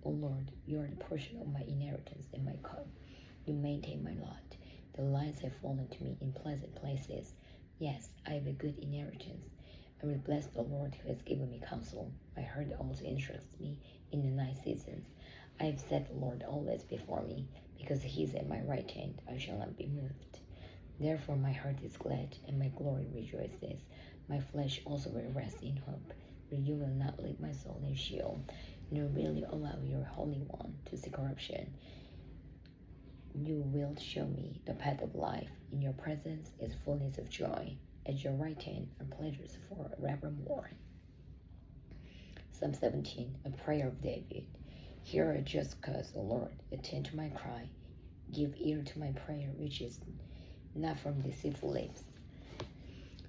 S1: O Lord, you are the portion of my inheritance and my cup. You maintain my lot. The lines have fallen to me in pleasant places. Yes, I have a good inheritance. I will bless the Lord who has given me counsel. My heart also interests me in the night seasons. I have set the Lord always before me. Because he is at my right hand, I shall not be moved. Therefore my heart is glad, and my glory rejoices. My flesh also will rest in hope, for you will not leave my soul in Sheol, nor will you allow your Holy One to see corruption. You will show me the path of life. In your presence is fullness of joy. At your right hand are pleasures forevermore. Psalm 17, a prayer of David. Hear a just cause, O Lord. Attend to my cry. Give ear to my prayer, which is not from deceitful lips.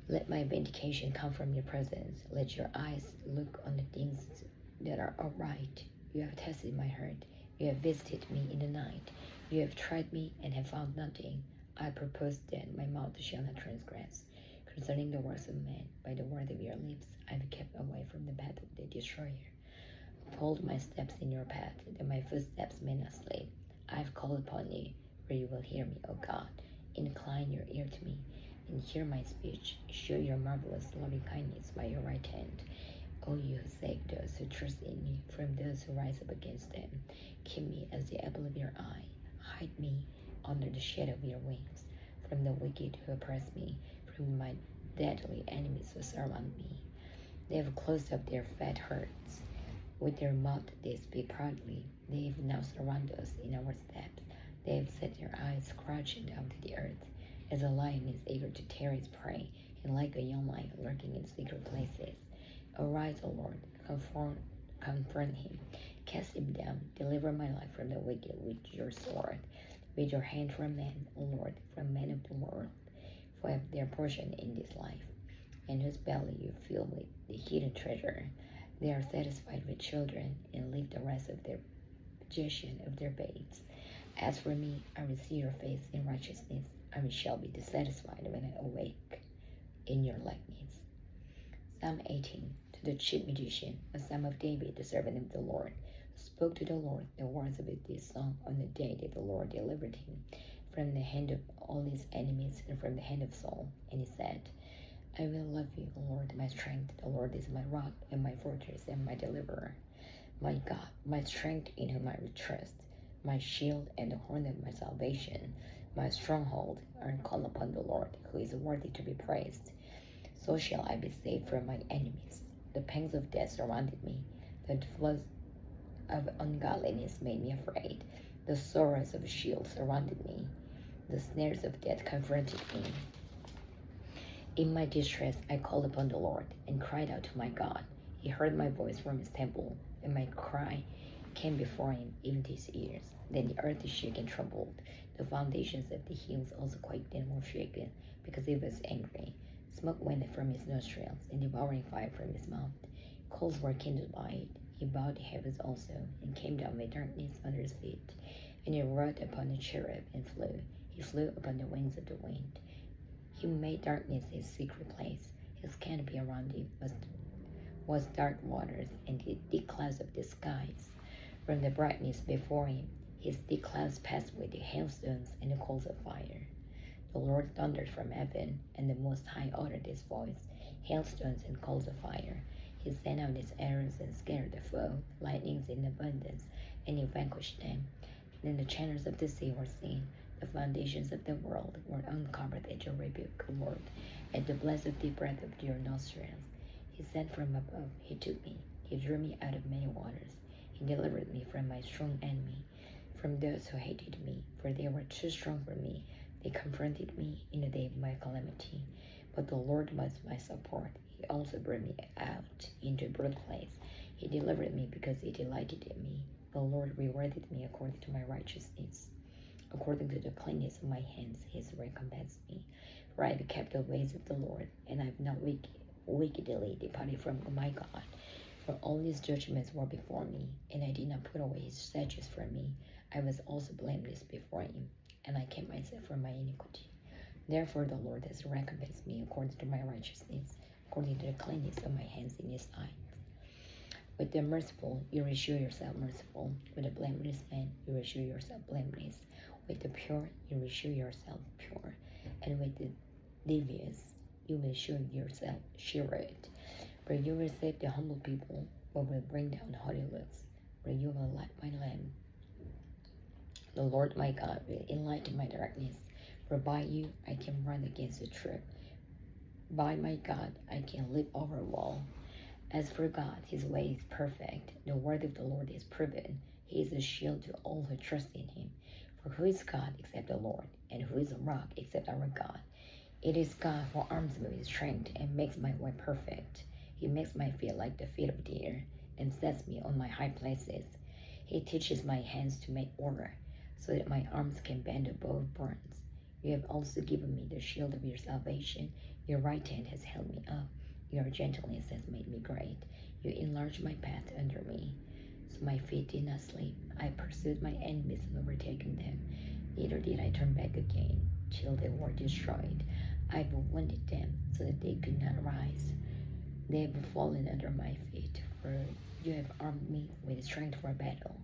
S1: Let my vindication come from your presence. Let your eyes look on the things that are upright. You have tested my heart. You have visited me in the night. You have tried me and have found nothing. I purpose that my mouth shall not transgress. Concerning the works of men, by the word of your lips, I have kept away from the path of the destroyer. Uphold my steps in your path, that my footsteps may not slip. I have called upon you, for you will hear me, O God. Incline your ear to me, and hear my speech. Show your marvelous loving kindness by your right hand. O you who save those who trust in you from those who rise up against them. Keep me as the apple of your eye. Hide me under the shadow of your wings, from the wicked who oppress me, from my deadly enemies who surround me. They have closed up their fat herds. With their mouth they speak proudly. They have now surrounded us in our steps. They have set their eyes crouching down to the earth, as a lion is eager to tear his prey, and like a young lion lurking in secret places. Arise, O Lord, confront him, cast him down, deliver my life from the wicked with your sword, with your hand from men, O Lord, from men of the world, for I have their portion in this life, and whose belly you fill with the hidden treasure. They are satisfied with children, and leave the rest of their possession of their babes. As for me, I will see your face in righteousness. I shall be dissatisfied when I awake in your likeness. Psalm 18. To the chief magician, a psalm of David, the servant of the Lord, who spoke to the Lord the words of this song on the day that the Lord delivered him from the hand of all his enemies and from the hand of Saul. And he said, I will love you, O Lord, my strength. The Lord is my rock and my fortress and my deliverer. My God, my strength in whom I will trust, my shield and the horn of my salvation, my stronghold. I call upon the Lord, who is worthy to be praised. So shall I be saved from my enemies. The pangs of death surrounded me. The floods of ungodliness made me afraid. The sorrows of Sheol surrounded me. The snares of death confronted me. In my distress, I called upon the Lord and cried out to my God. He heard my voice from his temple, and my cry came before him, even to his ears. Then the earth shook and trembled. The foundations of the hills also quaked and were shaken, because he was angry. Smoke went from his nostrils, and devouring fire from his mouth. Coals were kindled by it. He bowed the heavens also, and came down with darkness under his feet. And he rode upon a cherub and flew. He flew upon the wings of the wind. He made darkness his secret place. His canopy around him was dark waters and the thick clouds of the skies. From the brightness before him, his thick clouds passed with the hailstones and the coals of fire. The Lord thundered from heaven, and the Most High uttered his voice, hailstones and coals of fire. He sent out his arrows and scattered the foe, lightnings in abundance, and he vanquished them. Then the channels of the sea were seen. The foundations of the world were uncovered at your rebuke, O Lord, at the blast of the breath of your nostrils. He sent from above, he took me. He drew me out of many waters. He delivered me from my strong enemy, from those who hated me, for they were too strong for me. They confronted me in the day of my calamity. But the Lord was my support. He also brought me out into a broad place. He delivered me because he delighted in me. The Lord rewarded me according to my righteousness. According to the cleanness of my hands, he has recompensed me. For I have kept the ways of the Lord, and I have not wickedly departed from my God. For all his judgments were before me, and I did not put away his statutes from me. I was also blameless before him, and I kept myself from my iniquity. Therefore the Lord has recompensed me according to my righteousness, according to the cleanness of my hands in his sight. With the merciful, you will show yourself merciful. With the blameless man, you will show yourself blameless. With the pure, you will show yourself pure. And with the devious, you will show yourself shrewd. For you will save the humble people, but will bring down haughty looks. For you will light my lamp. The Lord my God will enlighten my darkness. For by you I can run against the troop. By my God I can leap over a wall. As for God, his way is perfect. The word of the Lord is proven. He is a shield to all who trust in him. For who is God except the Lord? And who is a rock except our God? It is God who arms me with strength and makes my way perfect. He makes my feet like the feet of deer and sets me on my high places. He teaches my hands to make war, so that my arms can bend a bow of bronze. You have also given me the shield of your salvation. Your right hand has held me up. Your gentleness has made me great. You enlarged my path under me, so my feet did not slip. I pursued my enemies and overtaken them. Neither did I turn back again till they were destroyed. I have wounded them so that they could not rise. They have fallen under my feet, for you have armed me with strength for battle.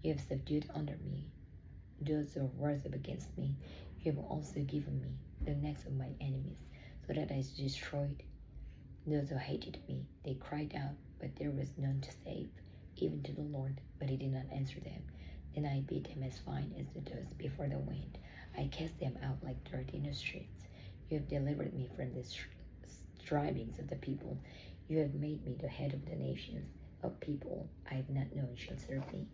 S1: You have subdued under me those who rose up against me. You have also given me the necks of my enemies, so that I destroyed those who hated me. They cried out, but there was none to save, even to the Lord, but he did not answer them. Then I beat them as fine as the dust before the wind. I cast them out like dirt in the streets. You have delivered me from the strivings of the people. You have made me the head of the nations. Of people I have not known shall serve me.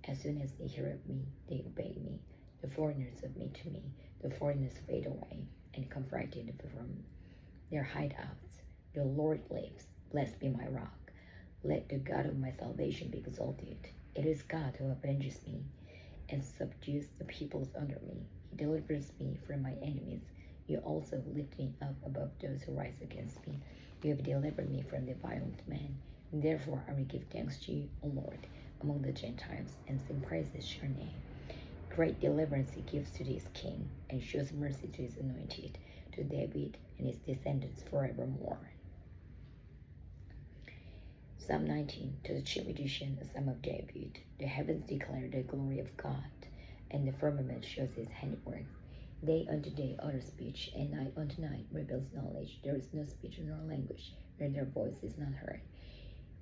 S1: As soon as they hear of me, they obey me. The foreigners submit to me. The foreigners fade away and come frightened from their hideouts. The Lord lives. Blessed be my rock. Let the God of my salvation be exalted. It is God who avenges me and subdues the peoples under me. He delivers me from my enemies. You also lift me up above those who rise against me. You have delivered me from the violent man. Therefore I will give thanks to you, O Lord, among the Gentiles, and sing praises to your name. Great deliverance he gives to his king, and shows mercy to his anointed, to David and his descendants forevermore. Psalm 19, to the chief musician, a psalm of David. The heavens declare the glory of God, and the firmament shows his handiwork. Day unto day utters speech, and night unto night reveals knowledge. There is no speech nor language, where their voice is not heard.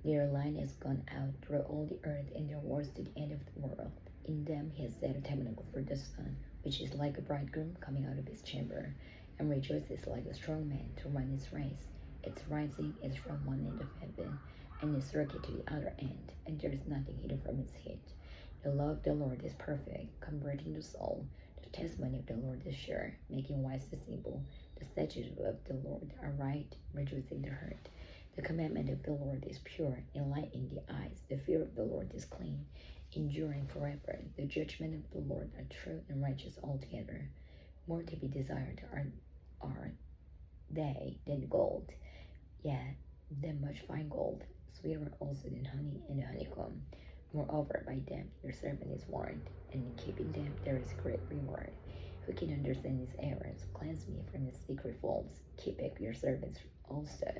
S1: Their line has gone out through all the earth, and their words to the end of the world. In them he has set a tabernacle for the sun, which is like a bridegroom coming out of his chamber, and rejoices like a strong man to run his race. Its rising is from one end of heaven, and its circuit to the other end, and there is nothing hidden from its heat. The law of the Lord is perfect, converting the soul. The testimony of the Lord is sure, making wise the simple. The statutes of the Lord are right, rejoicing the heart. The commandment of the Lord is pure, enlightening the eyes. The fear of the Lord is clean, enduring forever. The judgment of the Lord are true and righteous altogether. More to be desired are they than gold, yet than much fine gold, sweeter also than honey and honeycomb. Moreover, by them your servant is warned, and in keeping them there is great reward. Who can understand his errors? Cleanse me from his secret faults. Keep back your servants also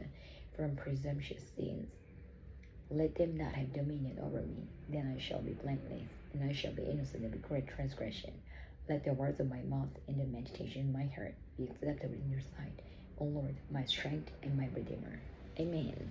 S1: from presumptuous sins. Let them not have dominion over me. Then I shall be blameless, and I shall be innocent of a great transgression. Let the words of my mouth and the meditation of my heart be acceptable in your sight, O Lord, my strength and my redeemer. Amen.